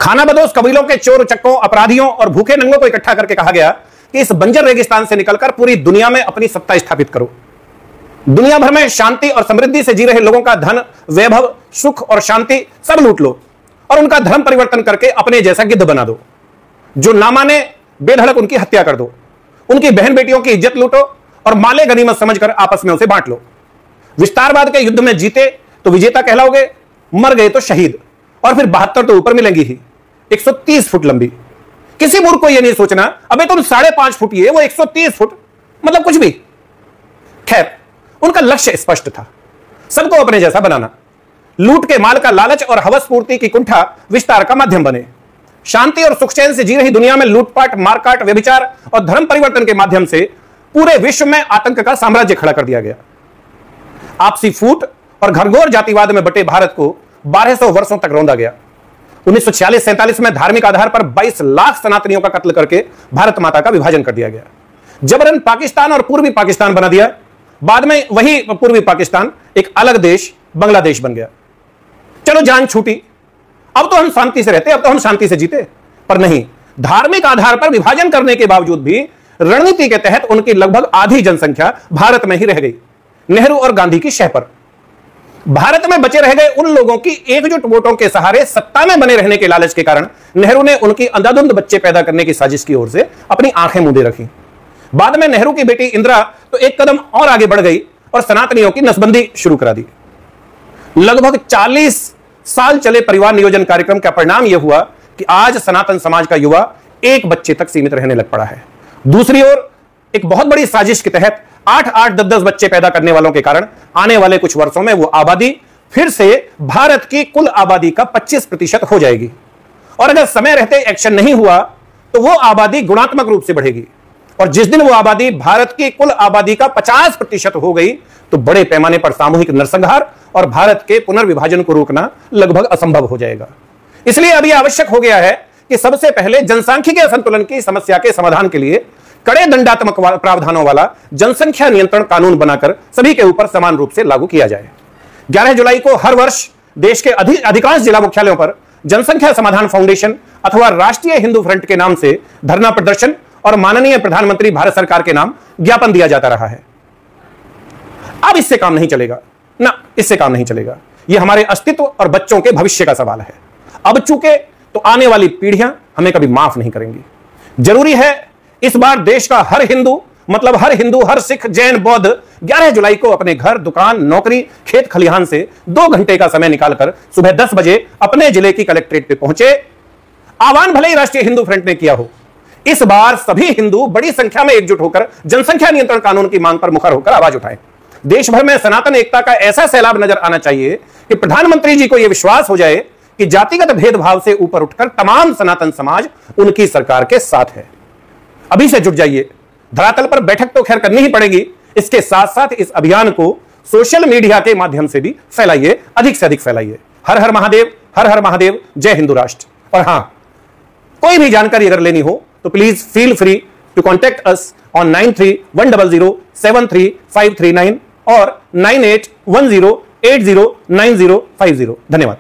खानाबदोश कबीलों के चोर चक्कों, अपराधियों और भूखे नंगों को इकट्ठा करके कहा गया कि इस बंजर रेगिस्तान से निकलकर पूरी दुनिया में अपनी सत्ता स्थापित करो। दुनिया भर में शांति और समृद्धि से जी रहे लोगों का धन, वैभव, सुख और शांति सब लूट लो और उनका धर्म परिवर्तन करके अपने जैसा गिद्ध बना दो। जो ना माने बेधड़क उनकी हत्या कर दो, उनकी बहन बेटियों की इज्जत लूटो और माले गनीमत समझकर आपस में उसे बांट लो। विस्तारवाद के युद्ध में जीते तो विजेता कहलाओगे, मर गए तो शहीद, और फिर 72 तो ऊपर मिलेंगी ही, 130 फुट लंबी। किसी मूर्ख को यह नहीं सोचना अबे तुम 5.5 फुट ये, वो 130 फुट, मतलब कुछ भी। खैर, उनका लक्ष्य स्पष्ट था, सबको अपने जैसा बनाना। लूट के माल का लालच और हवस पूर्ति की कुंठा विस्तार का माध्यम बने। शांति और सुख चैन से जी रही दुनिया में लूटपाट, मारकाट, व्यभिचार और धर्म परिवर्तन के माध्यम से पूरे विश्व में आतंक का साम्राज्य खड़ा कर दिया गया। आपसी फूट और घनघोर जातिवाद में बटे भारत को 1200 वर्षों तक रौंदा गया। 1946-47 में धार्मिक आधार पर 22 लाख सनातनियों का कत्ल करके भारत माता का विभाजन कर दिया गया। जबरन पाकिस्तान और पूर्वी पाकिस्तान बना दिया। बाद में वही पूर्वी पाकिस्तान एक अलग देश बांग्लादेश बन गया। चलो जान छूटी, अब तो हम शांति से रहते, अब तो हम शांति से जीते। पर नहीं, धार्मिक आधार पर विभाजन करने के बावजूद भी रणनीति के तहत उनकी लगभग आधी जनसंख्या भारत में ही रह गई, नेहरू और गांधी की शह पर। भारत में बचे रह गए उन लोगों की एकजुट वोटों के सहारे सत्ता में बने रहने के लालच के कारण नेहरू ने उनकी अंधाधुंध बच्चे पैदा करने की साजिश की ओर से अपनी आंखें मूंदे रखी। बाद में नेहरू की बेटी इंदिरा तो एक कदम और आगे बढ़ गई और सनातनियों की नसबंदी शुरू करा दी। लगभग 40 साल चले परिवार नियोजन कार्यक्रम का परिणाम यह हुआ कि आज सनातन समाज का युवा एक बच्चे तक सीमित रहने लग पड़ा है। दूसरी ओर एक बहुत बड़ी साजिश के तहत 8-8, 10-10 बच्चे पैदा करने वालों के कारण आने वाले कुछ वर्षों में वो आबादी फिर से भारत की कुल आबादी का 25% हो जाएगी। और अगर समय रहते एक्शन नहीं हुआ तो वो आबादी गुणात्मक रूप से बढ़ेगी, और जिस दिन वो आबादी भारत की कुल आबादी का 50% हो गई तो बड़े पैमाने पर सामूहिक नरसंहार और भारत के पुनर्विभाजन को रोकना लगभग असंभव हो जाएगा। इसलिए अभी आवश्यक हो गया है कि सबसे पहले जनसांख्यिकीय संतुलन की समस्या के समाधान के लिए कड़े दंडात्मक प्रावधानों वाला जनसंख्या नियंत्रण कानून बनाकर सभी के ऊपर समान रूप से लागू किया जाए। 11 जुलाई को हर वर्ष देश के अधिकांश जिला मुख्यालयों पर जनसंख्या समाधान फाउंडेशन अथवा राष्ट्रीय हिंदू फ्रंट के नाम से धरना प्रदर्शन और माननीय प्रधानमंत्री भारत सरकार के नाम ज्ञापन दिया जाता रहा है। अब इससे काम नहीं चलेगा ना, इससे काम नहीं चलेगा। यह हमारे अस्तित्व और बच्चों के भविष्य का सवाल है। अब चूके तो आने वाली पीढ़ियां हमें कभी माफ नहीं करेंगी। जरूरी है इस बार देश का हर हिंदू, मतलब हर हिंदू, हर सिख, जैन, बौद्ध 11 जुलाई को अपने घर, दुकान, नौकरी, खेत खलिहान से 2 घंटे का समय निकालकर सुबह 10 बजे अपने जिले की कलेक्ट्रेट पे पहुंचे। आह्वान भले ही राष्ट्रीय हिंदू फ्रंट ने किया हो, इस बार सभी हिंदू बड़ी संख्या में एकजुट होकर जनसंख्या नियंत्रण कानून की मांग पर मुखर होकर आवाज उठाएं। देश भर में सनातन एकता का ऐसा सैलाब नजर आना चाहिए कि प्रधानमंत्री जी को यह विश्वास हो जाए कि जातिगत भेदभाव से ऊपर उठकर तमाम सनातन समाज उनकी सरकार के साथ है। अभी से जुट जाइए। धरातल पर बैठक तो खैर करनी ही पड़ेगी, इसके साथ साथ इस अभियान को सोशल मीडिया के माध्यम से भी फैलाइए, अधिक से अधिक फैलाइए। हर हर महादेव, हर हर महादेव, जय हिंदू राष्ट्र। और हां, कोई भी जानकारी अगर लेनी हो तो please feel free to contact us on 93-100-73539 और 9810809050। धन्यवाद।